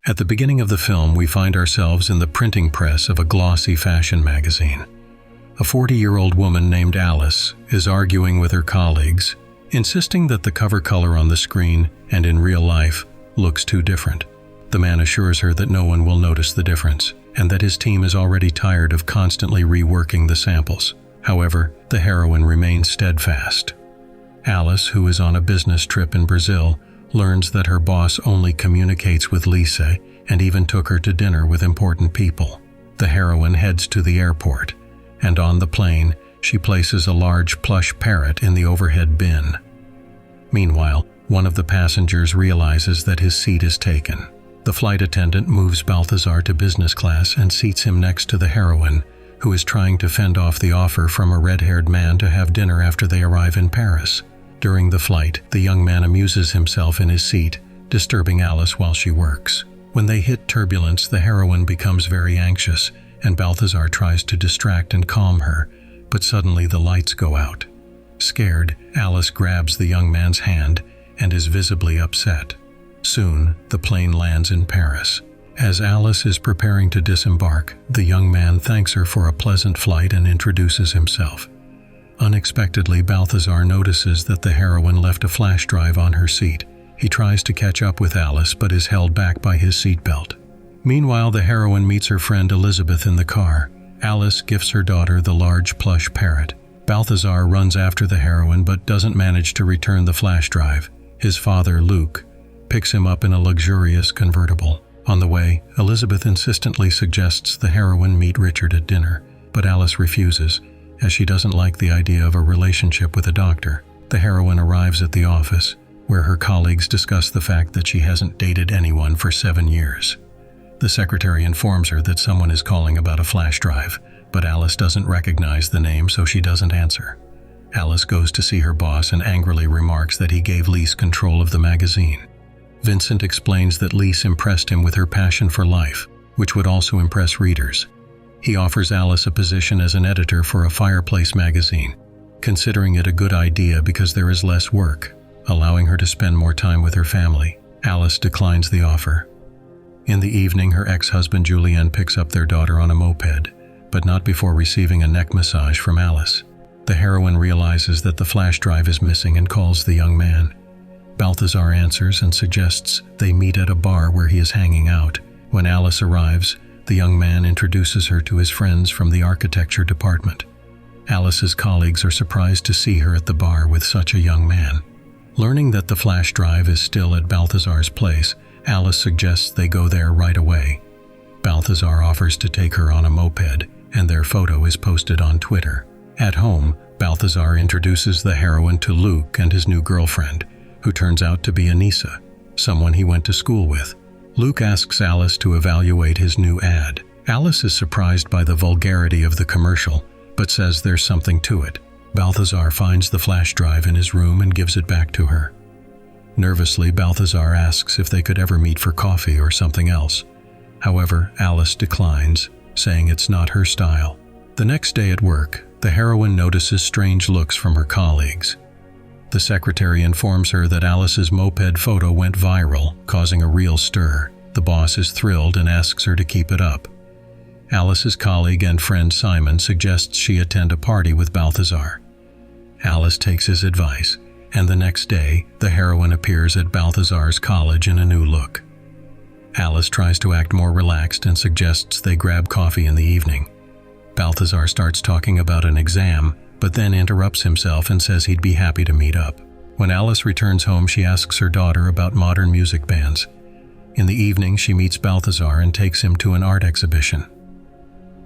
At the beginning of the film, we find ourselves in the printing press of a glossy fashion magazine. A 40-year-old woman named Alice is arguing with her colleagues, insisting that the cover color on the screen and in real life looks too different. The man assures her that no one will notice the difference, and that his team is already tired of constantly reworking the samples. However, the heroine remains steadfast. Alice, who is on a business trip in Brazil, learns that her boss only communicates with Lisa and even took her to dinner with important people. The heroine heads to the airport, and on the plane, she places a large plush parrot in the overhead bin. Meanwhile, one of the passengers realizes that his seat is taken. The flight attendant moves Balthazar to business class and seats him next to the heroine, who is trying to fend off the offer from a red-haired man to have dinner after they arrive in Paris. During the flight, the young man amuses himself in his seat, disturbing Alice while she works. When they hit turbulence, the heroine becomes very anxious, and Balthazar tries to distract and calm her, but suddenly the lights go out. Scared, Alice grabs the young man's hand and is visibly upset. Soon, the plane lands in Paris. As Alice is preparing to disembark, the young man thanks her for a pleasant flight and introduces himself. Unexpectedly, Balthazar notices that the heroine left a flash drive on her seat. He tries to catch up with Alice but is held back by his seatbelt. Meanwhile, the heroine meets her friend Elizabeth in the car. Alice gifts her daughter the large plush parrot. Balthazar runs after the heroine but doesn't manage to return the flash drive. His father, Luke, picks him up in a luxurious convertible. On the way, Elizabeth insistently suggests the heroine meet Richard at dinner, but Alice refuses, as she doesn't like the idea of a relationship with a doctor. The heroine arrives at the office, where her colleagues discuss the fact that she hasn't dated anyone for 7 years. The secretary informs her that someone is calling about a flash drive, but Alice doesn't recognize the name, so she doesn't answer. Alice goes to see her boss and angrily remarks that he gave Lise control of the magazine. Vincent explains that Lise impressed him with her passion for life, which would also impress readers. He offers Alice a position as an editor for a fireplace magazine, considering it a good idea because there is less work, allowing her to spend more time with her family. Alice declines the offer. In the evening, her ex-husband Julien picks up their daughter on a moped, but not before receiving a neck massage from Alice. The heroine realizes that the flash drive is missing and calls the young man. Balthazar answers and suggests they meet at a bar where he is hanging out. When Alice arrives, the young man introduces her to his friends from the architecture department. Alice's colleagues are surprised to see her at the bar with such a young man. Learning that the flash drive is still at Balthazar's place, Alice suggests they go there right away. Balthazar offers to take her on a moped, and their photo is posted on Twitter. At home, Balthazar introduces the heroine to Luke and his new girlfriend, who turns out to be Anissa, someone he went to school with. Luke asks Alice to evaluate his new ad. Alice is surprised by the vulgarity of the commercial, but says there's something to it. Balthazar finds the flash drive in his room and gives it back to her. Nervously, Balthazar asks if they could ever meet for coffee or something else. However, Alice declines, saying it's not her style. The next day at work, the heroine notices strange looks from her colleagues. The secretary informs her that Alice's moped photo went viral, causing a real stir. The boss is thrilled and asks her to keep it up. Alice's colleague and friend Simon suggests she attend a party with Balthazar. Alice takes his advice, and the next day, the heroine appears at Balthazar's college in a new look. Alice tries to act more relaxed and suggests they grab coffee in the evening. Balthazar starts talking about an exam, but then interrupts himself and says he'd be happy to meet up. When Alice returns home, she asks her daughter about modern music bands. In the evening, she meets Balthazar and takes him to an art exhibition.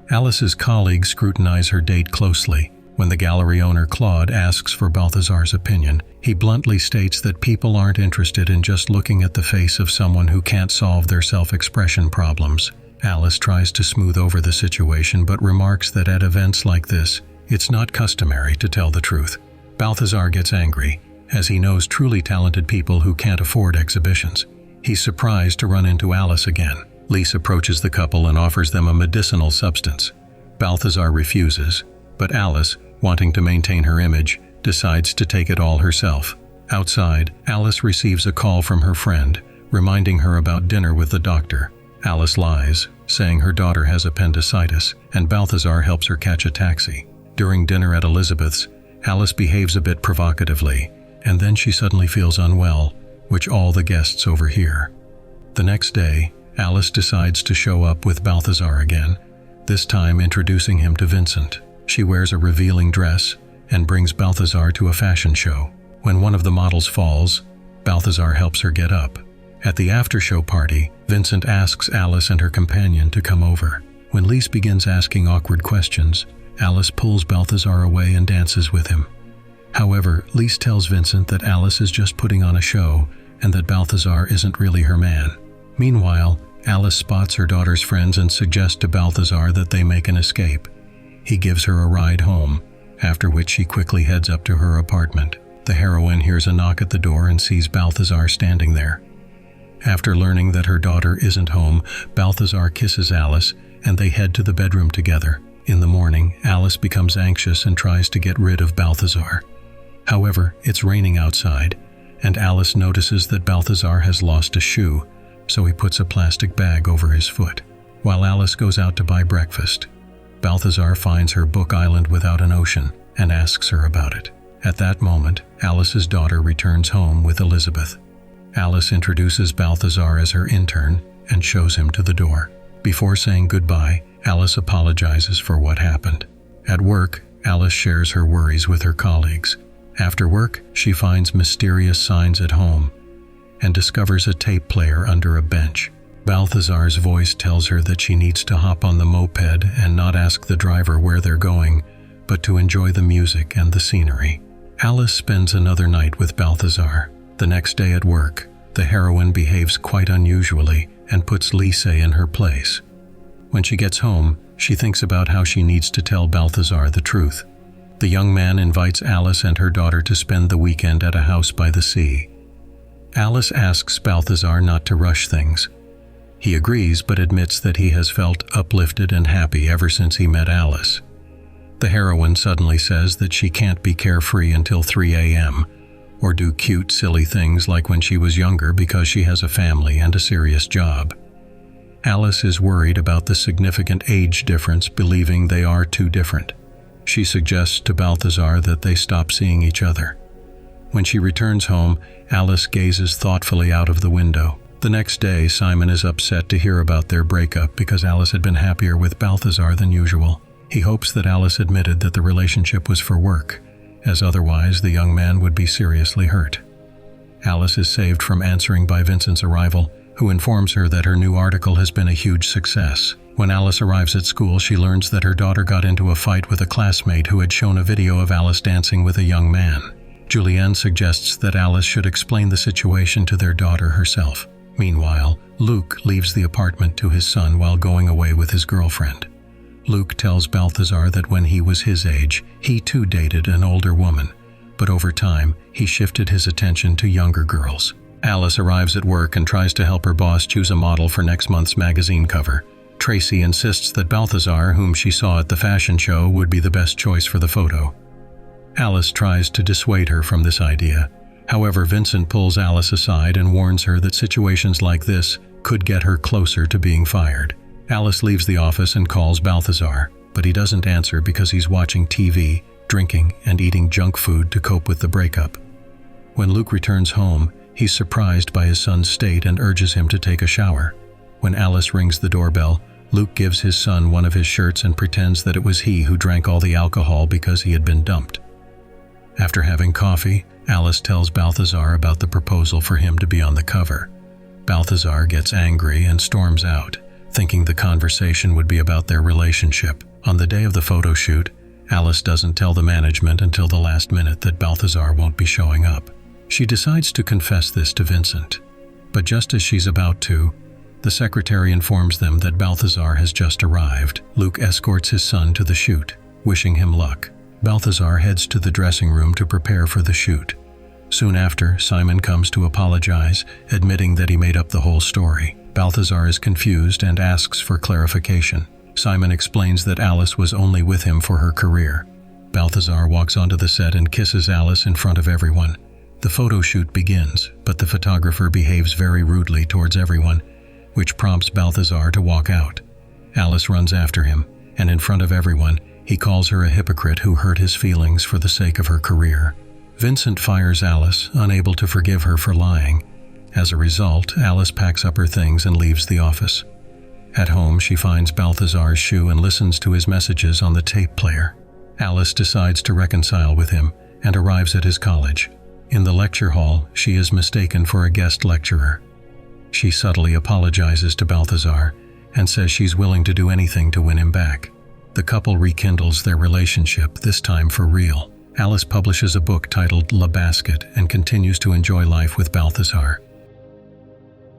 Alice's colleagues scrutinize her date closely. When the gallery owner Claude asks for Balthazar's opinion, he bluntly states that people aren't interested in just looking at the face of someone who can't solve their self-expression problems. Alice tries to smooth over the situation but remarks that at events like this, it's not customary to tell the truth. Balthazar gets angry, as he knows truly talented people who can't afford exhibitions. He's surprised to run into Alice again. Lise approaches the couple and offers them a medicinal substance. Balthazar refuses, but Alice, wanting to maintain her image, decides to take it all herself. Outside, Alice receives a call from her friend, reminding her about dinner with the doctor. Alice lies, saying her daughter has appendicitis, and Balthazar helps her catch a taxi. During dinner at Elizabeth's, Alice behaves a bit provocatively, and then she suddenly feels unwell, which all the guests overhear. The next day, Alice decides to show up with Balthazar again, this time introducing him to Vincent. She wears a revealing dress and brings Balthazar to a fashion show. When one of the models falls, Balthazar helps her get up. At the after-show party, Vincent asks Alice and her companion to come over. When Lise begins asking awkward questions, Alice pulls Balthazar away and dances with him. However, Lise tells Vincent that Alice is just putting on a show and that Balthazar isn't really her man. Meanwhile, Alice spots her daughter's friends and suggests to Balthazar that they make an escape. He gives her a ride home, after which she quickly heads up to her apartment. The heroine hears a knock at the door and sees Balthazar standing there. After learning that her daughter isn't home, Balthazar kisses Alice and they head to the bedroom together. In the morning, Alice becomes anxious and tries to get rid of Balthazar. However, it's raining outside, and Alice notices that Balthazar has lost a shoe, so he puts a plastic bag over his foot. While Alice goes out to buy breakfast, Balthazar finds her book island without an ocean and asks her about it. At that moment, Alice's daughter returns home with Elizabeth. Alice introduces Balthazar as her intern and shows him to the door. Before saying goodbye, Alice apologizes for what happened. At work, Alice shares her worries with her colleagues. After work, she finds mysterious signs at home and discovers a tape player under a bench. Balthazar's voice tells her that she needs to hop on the moped and not ask the driver where they're going, but to enjoy the music and the scenery. Alice spends another night with Balthazar. The next day at work, the heroine behaves quite unusually and puts Lise in her place. When she gets home, she thinks about how she needs to tell Balthazar the truth. The young man invites Alice and her daughter to spend the weekend at a house by the sea. Alice asks Balthazar not to rush things. He agrees but admits that he has felt uplifted and happy ever since he met Alice. The heroine suddenly says that she can't be carefree until 3 a.m. or do cute, silly things like when she was younger because she has a family and a serious job. Alice is worried about the significant age difference, believing they are too different. She suggests to Balthazar that they stop seeing each other. When she returns home, Alice gazes thoughtfully out of the window. The next day, Simon is upset to hear about their breakup because Alice had been happier with Balthazar than usual. He hopes that Alice admitted that the relationship was for work, as otherwise the young man would be seriously hurt. Alice is saved from answering by Vincent's arrival, who informs her that her new article has been a huge success. When Alice arrives at school, she learns that her daughter got into a fight with a classmate who had shown a video of Alice dancing with a young man. Julianne suggests that Alice should explain the situation to their daughter herself. Meanwhile, Luke leaves the apartment to his son while going away with his girlfriend. Luke tells Balthazar that when he was his age, he too dated an older woman, but over time, he shifted his attention to younger girls. Alice arrives at work and tries to help her boss choose a model for next month's magazine cover. Tracy insists that Balthazar, whom she saw at the fashion show, would be the best choice for the photo. Alice tries to dissuade her from this idea. However, Vincent pulls Alice aside and warns her that situations like this could get her closer to being fired. Alice leaves the office and calls Balthazar, but he doesn't answer because he's watching TV, drinking, and eating junk food to cope with the breakup. When Luke returns home, he's surprised by his son's state and urges him to take a shower. When Alice rings the doorbell, Luke gives his son one of his shirts and pretends that it was he who drank all the alcohol because he had been dumped. After having coffee, Alice tells Balthazar about the proposal for him to be on the cover. Balthazar gets angry and storms out, thinking the conversation would be about their relationship. On the day of the photo shoot, Alice doesn't tell the management until the last minute that Balthazar won't be showing up. She decides to confess this to Vincent, but just as she's about to, the secretary informs them that Balthazar has just arrived. Luke escorts his son to the shoot, wishing him luck. Balthazar heads to the dressing room to prepare for the shoot. Soon after, Simon comes to apologize, admitting that he made up the whole story. Balthazar is confused and asks for clarification. Simon explains that Alice was only with him for her career. Balthazar walks onto the set and kisses Alice in front of everyone. The photo shoot begins, but the photographer behaves very rudely towards everyone, which prompts Balthazar to walk out. Alice runs after him, and in front of everyone, he calls her a hypocrite who hurt his feelings for the sake of her career. Vincent fires Alice, unable to forgive her for lying. As a result, Alice packs up her things and leaves the office. At home, she finds Balthazar's shoe and listens to his messages on the tape player. Alice decides to reconcile with him and arrives at his college. In the lecture hall, she is mistaken for a guest lecturer. She subtly apologizes to Balthazar and says she's willing to do anything to win him back. The couple rekindles their relationship, this time for real. Alice publishes a book titled La Basket and continues to enjoy life with Balthazar.